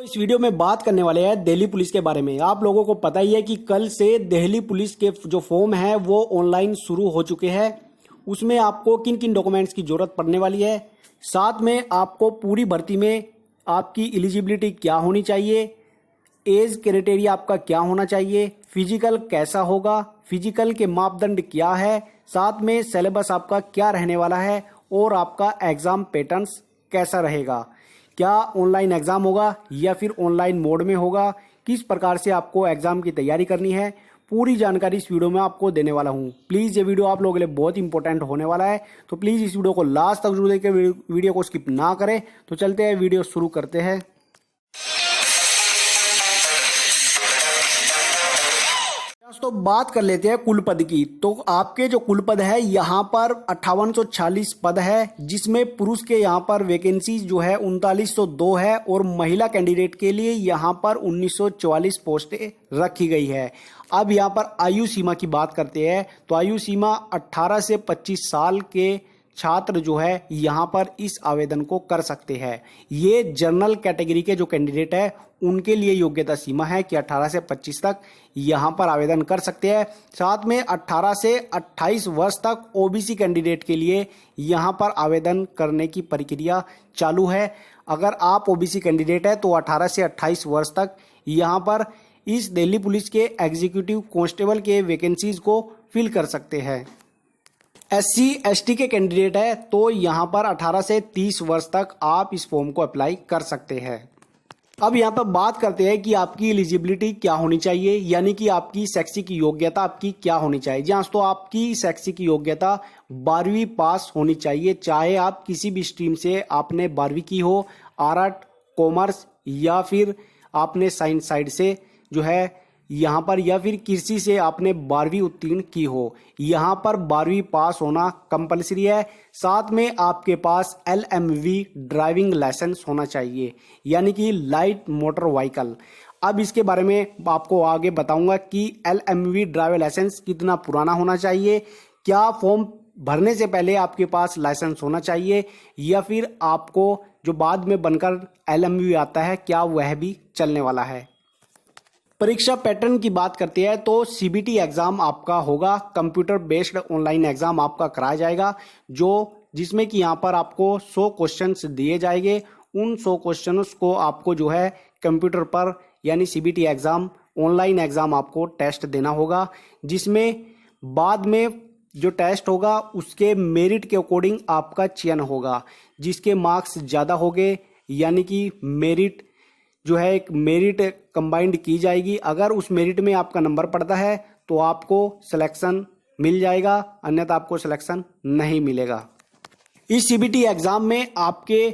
इस वीडियो में बात करने वाले हैं दिल्ली पुलिस के बारे में। आप लोगों को पता ही है कि कल से दिल्ली पुलिस के जो फॉर्म है वो ऑनलाइन शुरू हो चुके हैं। उसमें आपको किन किन डॉक्यूमेंट्स की जरूरत पड़ने वाली है, साथ में आपको पूरी भर्ती में आपकी एलिजिबिलिटी क्या होनी चाहिए, एज क्राइटेरिया आपका क्या होना चाहिए, फिजिकल कैसा होगा, फिजिकल के मापदंड क्या है, साथ में सिलेबस आपका क्या रहने वाला है और आपका एग्जाम पैटर्न्स कैसा रहेगा, क्या ऑनलाइन एग्जाम होगा या फिर ऑनलाइन मोड में होगा, किस प्रकार से आपको एग्जाम की तैयारी करनी है, पूरी जानकारी इस वीडियो में आपको देने वाला हूं। प्लीज़ ये वीडियो आप लोगों के लिए बहुत इंपॉर्टेंट होने वाला है, तो प्लीज़ इस वीडियो को लास्ट तक जरूर देखें, वीडियो को स्किप ना करें। तो चलते हैं, वीडियो शुरू करते हैं। तो बात कर लेते हैं कुल पद की। तो आपके जो कुल पद है यहाँ पर 5846 पद है, जिसमें पुरुष के यहाँ पर वैकेंसी जो है 3902 है और महिला कैंडिडेट के लिए यहाँ पर 1944 पोस्टें रखी गई है। अब यहाँ पर आयु सीमा की बात करते हैं तो आयु सीमा 18 से 25 साल के छात्र जो है यहाँ पर इस आवेदन को कर सकते हैं। ये जनरल कैटेगरी के जो कैंडिडेट है उनके लिए योग्यता सीमा है कि 18 से 25 तक यहाँ पर आवेदन कर सकते हैं। साथ में 18 से 28 वर्ष तक ओबीसी कैंडिडेट के लिए यहाँ पर आवेदन करने की प्रक्रिया चालू है। अगर आप ओबीसी कैंडिडेट है तो 18 से 28 वर्ष तक यहाँ पर इस दिल्ली पुलिस के एग्जीक्यूटिव कांस्टेबल के वैकेंसीज को फिल कर सकते हैं। एससी एसटी के कैंडिडेट है तो यहाँ पर 18 से 30 वर्ष तक आप इस फॉर्म को अप्लाई कर सकते हैं। अब यहाँ पर बात करते हैं कि आपकी एलिजिबिलिटी क्या होनी चाहिए, यानी कि आपकी शैक्षिक योग्यता आपकी क्या होनी चाहिए। जहाँ तो आपकी शैक्षिक योग्यता 12वीं पास होनी चाहिए, चाहे आप किसी भी स्ट्रीम से आपने 12वीं की हो, आर्ट, कॉमर्स या फिर आपने साइंस साइड से जो है यहाँ पर या फिर कृषि से आपने 12वीं उत्तीर्ण की हो। यहाँ पर 12वीं पास होना कंपलसरी है। साथ में आपके पास LMV ड्राइविंग लाइसेंस होना चाहिए, यानी कि लाइट मोटर व्हीकल। अब इसके बारे में आपको आगे बताऊंगा कि LMV ड्राइविंग लाइसेंस कितना पुराना होना चाहिए, क्या फॉर्म भरने से पहले आपके पास लाइसेंस होना चाहिए या फिर आपको जो बाद में बनकर LMV आता है क्या वह भी चलने वाला है। परीक्षा पैटर्न की बात करते हैं तो CBT एग्जाम आपका होगा, कंप्यूटर बेस्ड ऑनलाइन एग्जाम आपका कराया जाएगा, जिसमें कि यहाँ पर आपको 100 क्वेश्चंस दिए जाएंगे। उन 100 क्वेश्चंस को आपको जो है कंप्यूटर पर यानी CBT एग्जाम ऑनलाइन एग्जाम आपको टेस्ट देना होगा, जिसमें बाद में जो टेस्ट होगा उसके मेरिट के अकॉर्डिंग आपका चयन होगा। जिसके मार्क्स ज़्यादा होंगे यानी कि मेरिट जो है एक मेरिट कंबाइंड की जाएगी। अगर उस मेरिट में आपका नंबर पड़ता है तो आपको सिलेक्शन मिल जाएगा, अन्यथा आपको सिलेक्शन नहीं मिलेगा। इस CBT एग्जाम में आपके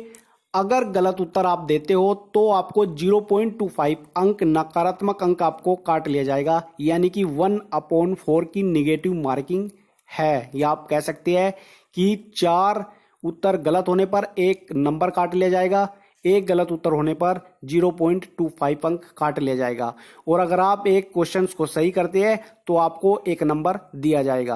अगर गलत उत्तर आप देते हो तो आपको 0.25 अंक नकारात्मक अंक आपको काट लिया जाएगा, यानी कि 1/4 की निगेटिव मार्किंग है। या आप कह सकते हैं कि 4 उत्तर गलत होने पर 1 नंबर काट लिया जाएगा, एक गलत उत्तर होने पर 0.25 अंक काट लिया जाएगा, और अगर आप एक क्वेश्चन को सही करते हैं तो आपको 1 नंबर दिया जाएगा।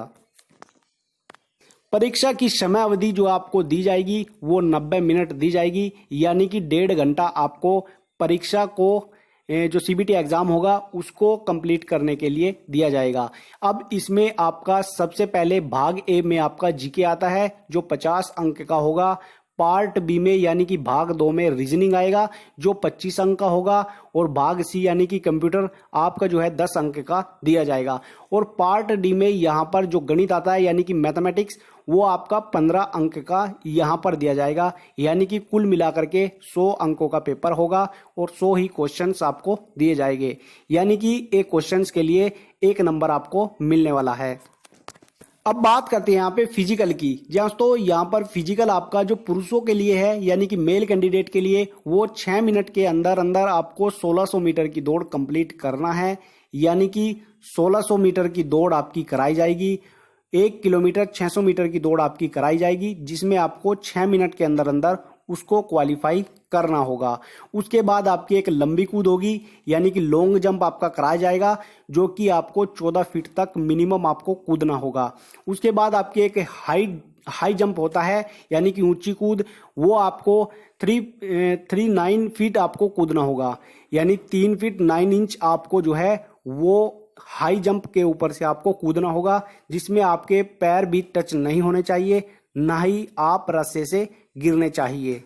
परीक्षा की समय अवधि जो आपको दी जाएगी वो 90 मिनट दी जाएगी, यानी कि 1.5 घंटा आपको परीक्षा को जो CBT एग्जाम होगा उसको कंप्लीट करने के लिए दिया जाएगा। अब इसमें आपका सबसे पहले भाग ए में आपका GK आता है जो 50 अंक का होगा। पार्ट बी में यानी कि भाग 2 में रीजनिंग आएगा जो 25 अंक का होगा, और भाग सी यानी कि कंप्यूटर आपका जो है 10 अंक का दिया जाएगा। और पार्ट डी में यहाँ पर जो गणित आता है यानी कि मैथमेटिक्स वो आपका 15 अंक का यहाँ पर दिया जाएगा, यानी कि कुल मिलाकर के 100 अंकों का पेपर होगा और 100 ही क्वेश्चंस आपको दिए जाएंगे, यानी कि एक क्वेश्चंस के लिए 1 नंबर आपको मिलने वाला है। अब बात करते हैं यहाँ पे फिजिकल की। जहाँ तो यहाँ पर फिजिकल आपका जो पुरुषों के लिए है यानी कि मेल कैंडिडेट के लिए वो 6 मिनट के अंदर अंदर आपको 1600 मीटर की दौड़ कंप्लीट करना है, यानी कि 1600 मीटर की दौड़ आपकी कराई जाएगी। 1 किलोमीटर 600 मीटर की दौड़ आपकी कराई जाएगी, जिसमें आपको 6 मिनट के अंदर अंदर उसको क्वालिफाई करना होगा। उसके बाद आपकी एक लंबी कूद होगी, यानी कि लॉन्ग जंप आपका कराया जाएगा, जो कि आपको 14 फीट तक मिनिमम आपको कूदना होगा। उसके बाद आपकी एक हाई हाई जंप होता है यानी कि ऊंची कूद, वो आपको 339 फीट आपको कूदना होगा, यानी 3 फीट 9 इंच आपको जो है वो हाई जंप के ऊपर से आपको कूदना होगा, जिसमें आपके पैर भी टच नहीं होने चाहिए, ना ही आप रस्से से गिरने चाहिए।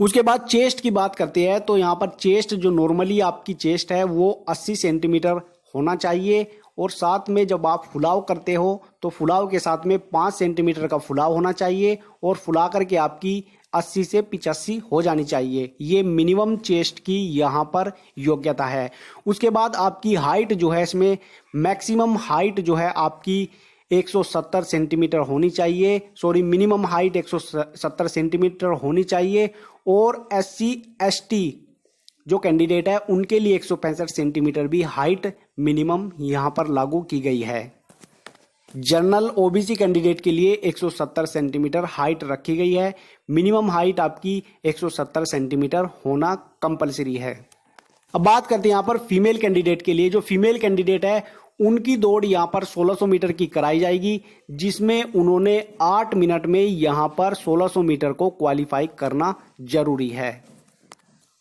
उसके बाद चेस्ट की बात करते हैं तो यहाँ पर चेस्ट जो नॉर्मली आपकी चेस्ट है वो 80 सेंटीमीटर होना चाहिए, और साथ में जब आप फुलाव करते हो तो फुलाव के साथ में 5 सेंटीमीटर का फुलाव होना चाहिए, और फुला करके आपकी 80 से 85 हो जानी चाहिए। ये मिनिमम चेस्ट की यहाँ पर योग्यता है। उसके बाद आपकी हाइट जो है, इसमें मैक्सिमम हाइट जो है आपकी 170 सेंटीमीटर होनी चाहिए, मिनिमम हाइट 170 सेंटीमीटर होनी चाहिए, और SC ST जो कैंडिडेट है उनके लिए 165 सेंटीमीटर भी हाइट मिनिमम यहाँ पर लागू की गई है। जनरल OBC कैंडिडेट के लिए 170 सेंटीमीटर हाइट रखी गई है। मिनिमम हाइट आपकी 170 सेंटीमीटर होना कंपलसरी है। अब बात करते हैं यहाँ पर फीमेल कैंडिडेट के लिए। जो फीमेल कैंडिडेट है उनकी दौड़ यहाँ पर 1600 मीटर की कराई जाएगी, जिसमें उन्होंने 8 मिनट में यहाँ पर 1600 मीटर को क्वालिफाई करना जरूरी है।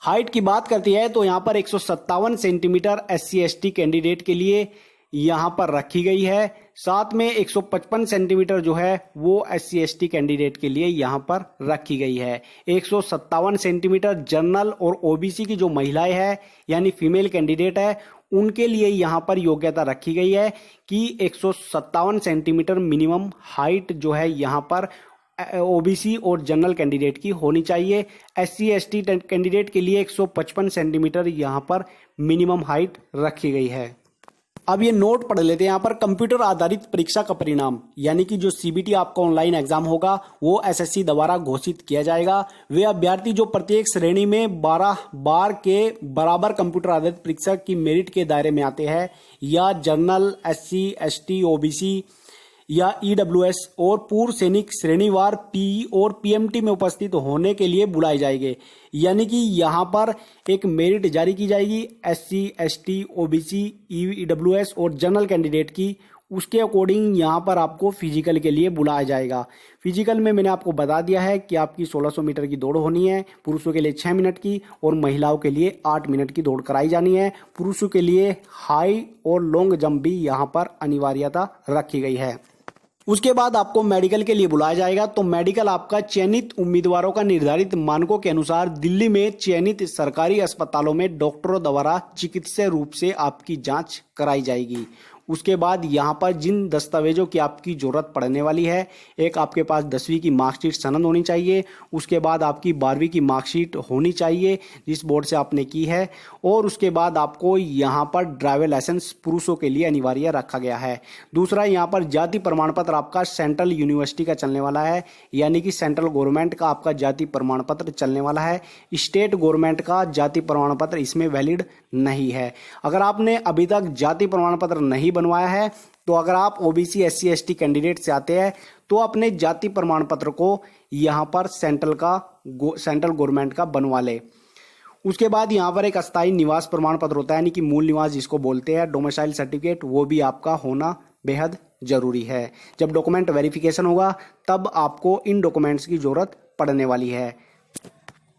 हाइट की बात करती है तो यहाँ पर 157 सेंटीमीटर SC ST कैंडिडेट के लिए यहाँ पर रखी गई है। साथ में 155 सेंटीमीटर जो है वो SC ST कैंडिडेट के लिए यहाँ पर रखी गई है। 157 सेंटीमीटर जनरल और OBC की जो महिलाएं हैं यानी फीमेल कैंडिडेट है उनके लिए यहाँ पर योग्यता रखी गई है कि 157 सेंटीमीटर मिनिमम हाइट जो है यहाँ पर OBC और जनरल कैंडिडेट की होनी चाहिए। SC ST कैंडिडेट के लिए 155 सेंटीमीटर यहाँ पर मिनिमम हाइट रखी गई है। अब ये नोट पढ़ लेते हैं यहाँ पर। कंप्यूटर आधारित परीक्षा का परिणाम यानी कि जो CBT आपका ऑनलाइन एग्जाम होगा वो SSC द्वारा घोषित किया जाएगा। वे अभ्यर्थी जो प्रत्येक श्रेणी में 12 बार के बराबर कंप्यूटर आधारित परीक्षा की मेरिट के दायरे में आते हैं, या जनरल SC ST OBC या EWS और पूर्व सैनिक श्रेणीवार PE और PMT में उपस्थित होने के लिए बुलाए जाएंगे। यानी कि यहाँ पर एक मेरिट जारी की जाएगी SC ST OBC EWS और जनरल कैंडिडेट की, उसके अकॉर्डिंग यहाँ पर आपको फिजिकल के लिए बुलाया जाएगा। फिजिकल में मैंने आपको बता दिया है कि आपकी 1600 मीटर की दौड़ होनी है, पुरुषों के लिए 6 मिनट की और महिलाओं के लिए 8 मिनट की दौड़ कराई जानी है। पुरुषों के लिए हाई और लॉन्ग जंप भी यहाँ पर अनिवार्यता रखी गई है। उसके बाद आपको मेडिकल के लिए बुलाया जाएगा। तो मेडिकल आपका चयनित उम्मीदवारों का निर्धारित मानकों के अनुसार दिल्ली में चयनित सरकारी अस्पतालों में डॉक्टरों द्वारा चिकित्सीय रूप से आपकी जांच कराई जाएगी। उसके बाद यहाँ पर जिन दस्तावेजों की आपकी जरूरत पड़ने वाली है, एक आपके पास 10वीं की मार्कशीट सनद होनी चाहिए, उसके बाद आपकी 12वीं की मार्कशीट होनी चाहिए जिस बोर्ड से आपने की है, और उसके बाद आपको यहाँ पर ड्राइवर लाइसेंस पुरुषों के लिए अनिवार्य रखा गया है। दूसरा यहाँ पर जाति प्रमाण पत्र आपका सेंट्रल यूनिवर्सिटी का चलने वाला है, यानी कि सेंट्रल गवर्नमेंट का आपका जाति प्रमाण पत्र चलने वाला है। स्टेट गवर्नमेंट का जाति प्रमाण पत्र इसमें वैलिड नहीं है। अगर आपने अभी तक जाति प्रमाण पत्र नहीं बनवाया है तो अगर आप OBC SC ST कैंडिडेट से आते हैं तो अपने जाति प्रमाण पत्र को यहाँ पर सेंट्रल गवर्नमेंट का बनवा ले। उसके बाद यहाँ पर एक अस्थायी निवास प्रमाण पत्र होता है, यानी कि मूल निवास जिसको बोलते हैं, डोमिसाइल सर्टिफिकेट, वो भी आपका होना बेहद जरूरी है। जब डॉक्यूमेंट वेरिफिकेशन होगा तब आपको इन डॉक्यूमेंट्स की जरूरत पड़ने वाली है।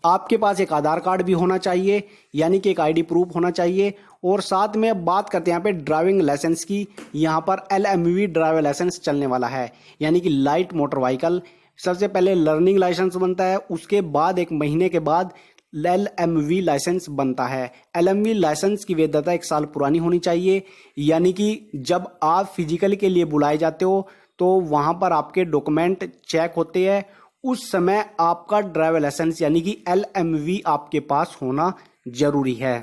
आपके पास एक आधार कार्ड भी होना चाहिए, यानी कि एक ID प्रूफ होना चाहिए। और साथ में बात करते हैं यहाँ पे ड्राइविंग लाइसेंस की। यहाँ पर LMV ड्राइविंग लाइसेंस चलने वाला है, यानी कि लाइट मोटर व्हीकल। सबसे पहले लर्निंग लाइसेंस बनता है, उसके बाद 1 महीने के बाद LMV लाइसेंस बनता है। LMV लाइसेंस की वैधता 1 साल पुरानी होनी चाहिए, यानी कि जब आप फिजिकल के लिए बुलाए जाते हो तो वहां पर आपके डॉक्यूमेंट चेक होते हैं, उस समय आपका ड्राइवर लाइसेंस यानी कि LMV आपके पास होना जरूरी है।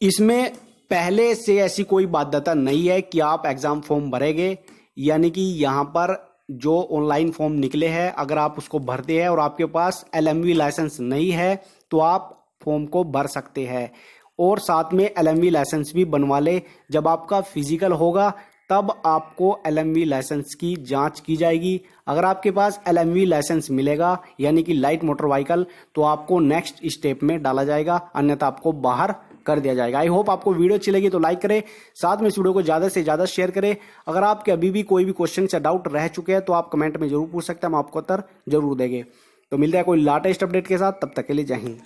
इसमें पहले से ऐसी कोई बाध्यता नहीं है कि आप एग्जाम फॉर्म भरेंगे, यानी कि यहाँ पर जो ऑनलाइन फॉर्म निकले हैं अगर आप उसको भरते हैं और आपके पास LMV लाइसेंस नहीं है तो आप फॉर्म को भर सकते हैं, और साथ में LMV लाइसेंस भी बनवा ले। जब आपका फिजिकल होगा तब आपको LMV लाइसेंस की जांच की जाएगी। अगर आपके पास LMV लाइसेंस मिलेगा यानी कि लाइट मोटर व्हीकल, तो आपको नेक्स्ट स्टेप में डाला जाएगा, अन्यथा आपको बाहर कर दिया जाएगा। आई होप आपको वीडियो अच्छी लगी तो लाइक करें, साथ में इस वीडियो को ज़्यादा से ज़्यादा शेयर करें। अगर आपके अभी भी कोई भी क्वेश्चन या डाउट रह चुके हैं तो आप कमेंट में जरूर पूछ सकते हैं, हम आपको उत्तर जरूर देंगे। तो मिलते हैं कोई लेटेस्ट अपडेट के साथ, तब तक के लिए जय हिंद।